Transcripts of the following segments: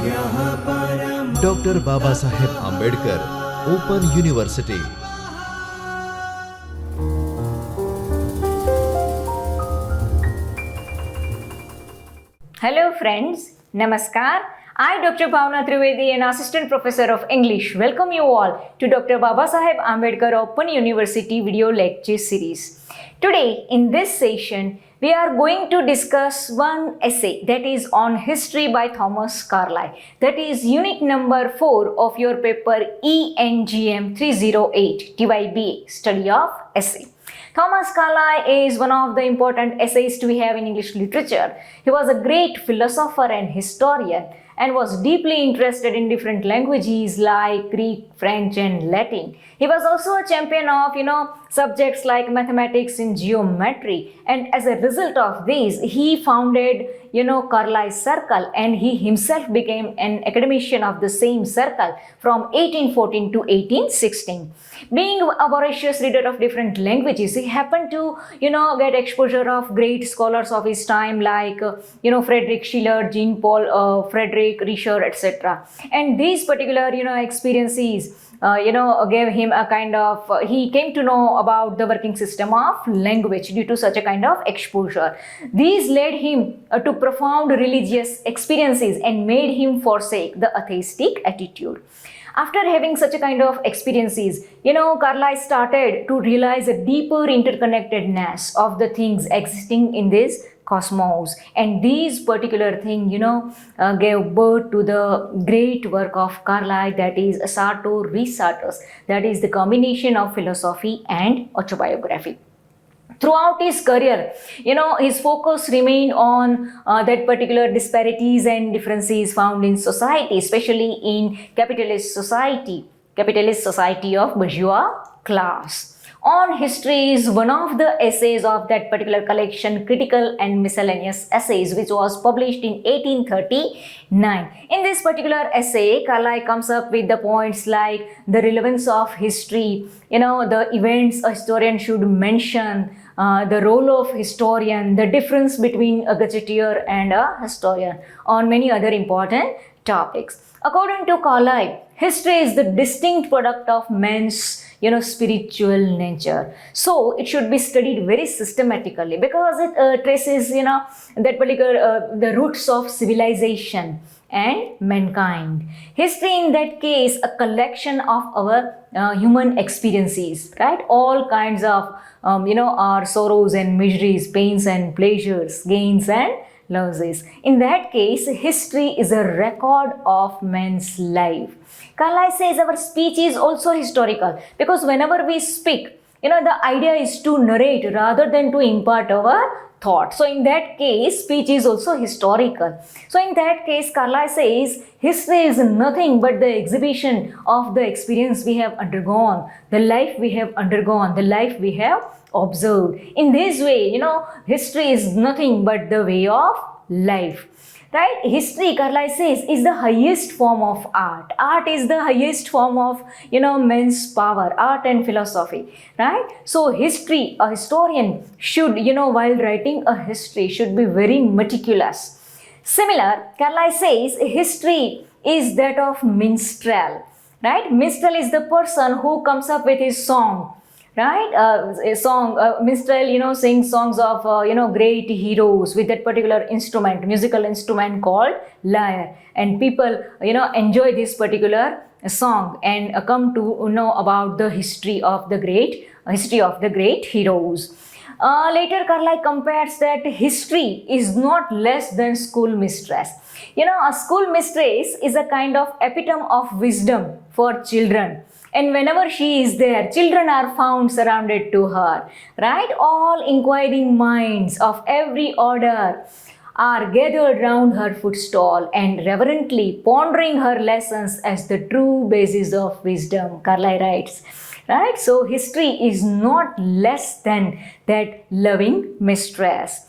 Dr. Babasaheb Ambedkar Open University. Hello friends, Namaskar. I, Dr. Bhavna Trivedi, an Assistant Professor of English, welcome you all to Dr. Babasaheb Ambedkar Open University video lecture series. Today, in this session, we are going to discuss one essay that is on history by Thomas Carlyle. That is unit number 4 of your paper Engm 308 TYBA, Study of Essay. Thomas Carlyle is one of the important essayists we have in English literature. He was a great philosopher and historian and was deeply interested in different languages like Greek, French and Latin. He was also a champion of, subjects like mathematics and geometry, and as a result of this, he founded, Carlyle's Circle, and he himself became an academician of the same circle from 1814 to 1816. Being a voracious reader of different languages, he happened to, get exposure of great scholars of his time like, Friedrich Schiller, Jean-Paul Frederick, Richer, etc. And these particular, experiences, gave him a kind of, he came to know about the working system of language due to such a kind of exposure. These led him to profound religious experiences and made him forsake the atheistic attitude. After having such a kind of experiences, Carlyle started to realize a deeper interconnectedness of the things existing in this cosmos, and these particular thing gave birth to the great work of Carlyle, that is Sartor Resartus, that is the combination of philosophy and autobiography. Throughout his career, his focus remained on that particular disparities and differences found in society, especially in capitalist society of bourgeois class. On History is one of the essays of that particular collection, Critical and Miscellaneous Essays, which was published in 1839. In this particular essay, Carlyle comes up with the points like the relevance of history, the events a historian should mention, the role of historian, the difference between a gazetteer and a historian, on many other important topics. According to Carlyle, history is the distinct product of man's spiritual nature. So it should be studied very systematically because it traces, that particular the roots of civilization and mankind. History in that case a collection of our human experiences, right? All kinds of our sorrows and miseries, pains and pleasures, gains and losses. In that case, history is a record of man's life. Carlyle says our speech is also historical because whenever we speak, the idea is to narrate rather than to impart our thought. So in that case, speech is also historical. So in that case, Carlyle says history is nothing but the exhibition of the experience we have undergone, the life we have undergone, the life we have observed. In this way, history is nothing but the way of life. Right? History, Carlyle says, is the highest form of art. Art is the highest form of, men's power, art and philosophy. Right? So history, a historian should, while writing a history, should be very meticulous. Similar, Carlyle says, history is that of minstrel. Right? Minstrel is the person who comes up with his song. Right? A song, minstrel, sings songs of, great heroes with that particular instrument, musical instrument called lyre. And people, enjoy this particular song and come to know about the history of the great heroes. Later, Carlyle compares that history is not less than schoolmistress. A schoolmistress is a kind of epitome of wisdom for children. And whenever she is there, children are found surrounded to her, right? All inquiring minds of every order are gathered round her footstool and reverently pondering her lessons as the true basis of wisdom, Carlyle writes. Right? So history is not less than that loving mistress.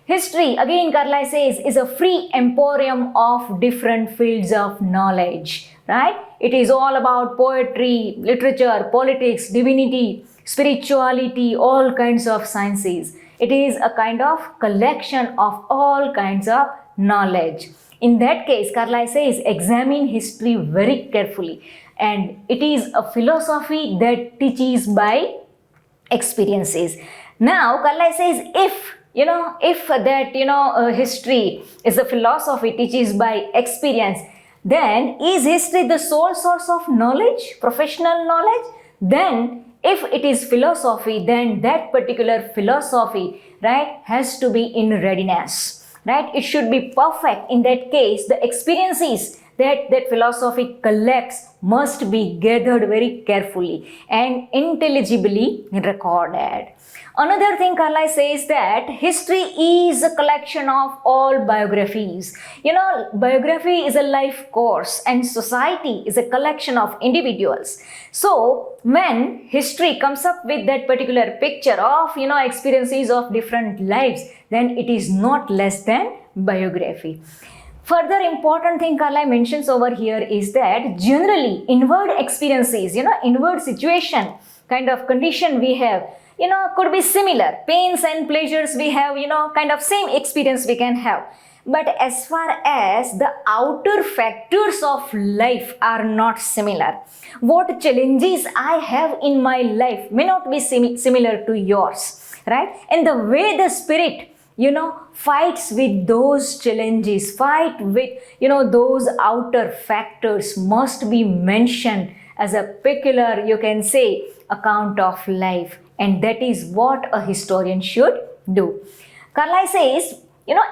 History, again Carlyle says, is a free emporium of different fields of knowledge. Right? It is all about poetry, literature, politics, divinity, spirituality, all kinds of sciences. It is a kind of collection of all kinds of knowledge. In that case, Carlyle says, examine history very carefully. And it is a philosophy that teaches by experiences. Now, Carlyle says, if that, history is a philosophy teaches by experience, then is history the sole source of knowledge, professional knowledge? Then if it is philosophy, then that particular philosophy, right, has to be in readiness, right? It should be perfect. In that case, the experiences that philosophy collects must be gathered very carefully and intelligibly recorded. Another thing Carlyle says that history is a collection of all biographies. Biography is a life course and society is a collection of individuals. So when history comes up with that particular picture of, experiences of different lives, then it is not less than biography. Further important thing Carlyle mentions over here is that generally inward experiences, inward situation kind of condition we have, could be similar. Pains and pleasures we have, kind of same experience we can have. But as far as the outer factors of life are not similar, what challenges I have in my life may not be similar to yours, right? And the way the spirit fights with those challenges, fight with, those outer factors must be mentioned as a peculiar, you can say, account of life. And that is what a historian should do. Carlyle says,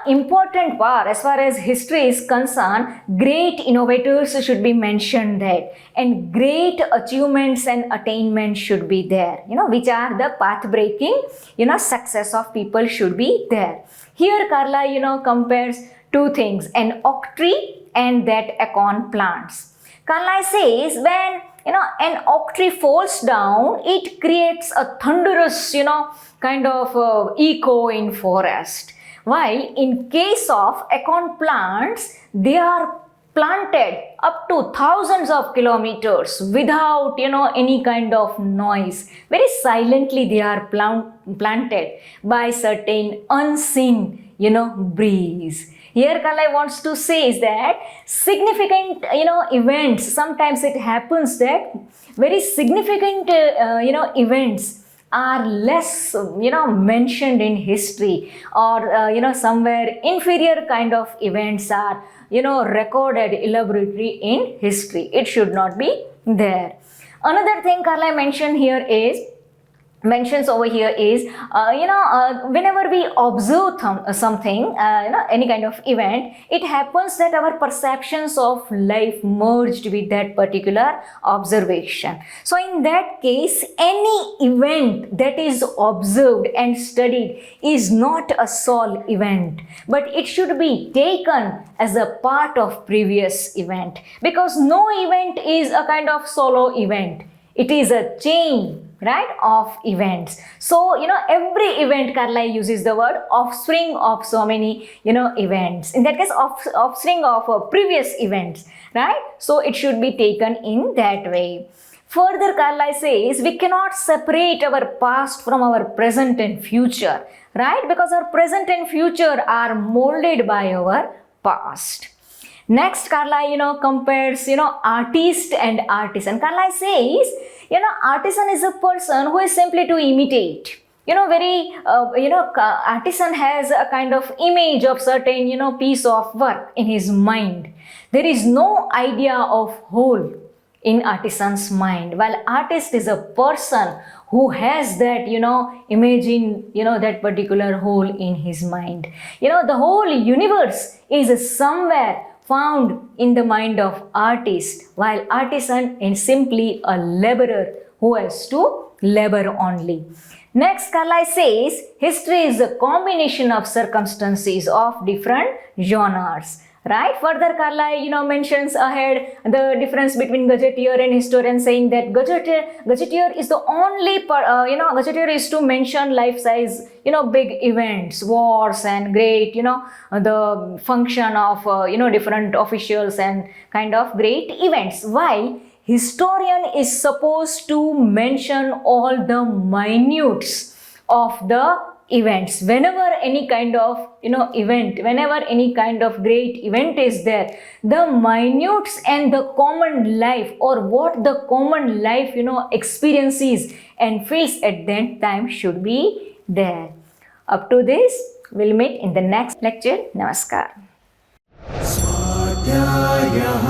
important part as far as history is concerned, great innovators should be mentioned there, and great achievements and attainments should be there, which are the path-breaking, success of people should be there. Here Carlyle, compares two things, an oak tree and that acorn plants. Carlyle says when, an oak tree falls down, it creates a thunderous, kind of echo in forest. While in case of acorn plants, they are planted up to thousands of kilometers without, any kind of noise. Very silently they are planted by certain unseen, breeze. Here Carlyle wants to say is that significant, events, sometimes it happens that very significant, events are less, mentioned in history, or, somewhere inferior kind of events are, recorded elaborately in history. It should not be there. Another thing Carlyle mentions over here is, whenever we observe something, any kind of event, it happens that our perceptions of life merged with that particular observation. So in that case, any event that is observed and studied is not a sole event, but it should be taken as a part of previous event, because no event is a kind of solo event. It is a chain, right, of events. So, every event, Carlyle uses the word offspring of so many, events. In that case, offspring of previous events, right? So, it should be taken in that way. Further, Carlyle says, we cannot separate our past from our present and future, right? Because our present and future are molded by our past. Next, Carlyle, compares, artist and artisan. Carlyle says, artisan is a person who is simply to imitate. Artisan has a kind of image of certain, piece of work in his mind. There is no idea of whole in artisan's mind, while artist is a person who has that, imagine, that particular whole in his mind. The whole universe is somewhere found in the mind of artist, while artisan is simply a laborer who has to labor only. Next, Carlyle says, history is a combination of circumstances of different genres. Right? Further, Carlyle, mentions ahead the difference between gazetteer and historian, saying that gazetteer is the only, gazetteer is to mention life-size, big events, wars and great, the function of, different officials and kind of great events. While historian is supposed to mention all the minutes of the events. Whenever any kind of event, whenever any kind of great event is there, the minutes and the common life, or what the common life experiences and feels at that time should be there. Up to this, we'll meet in the next lecture. Namaskar. स्वाध्यायः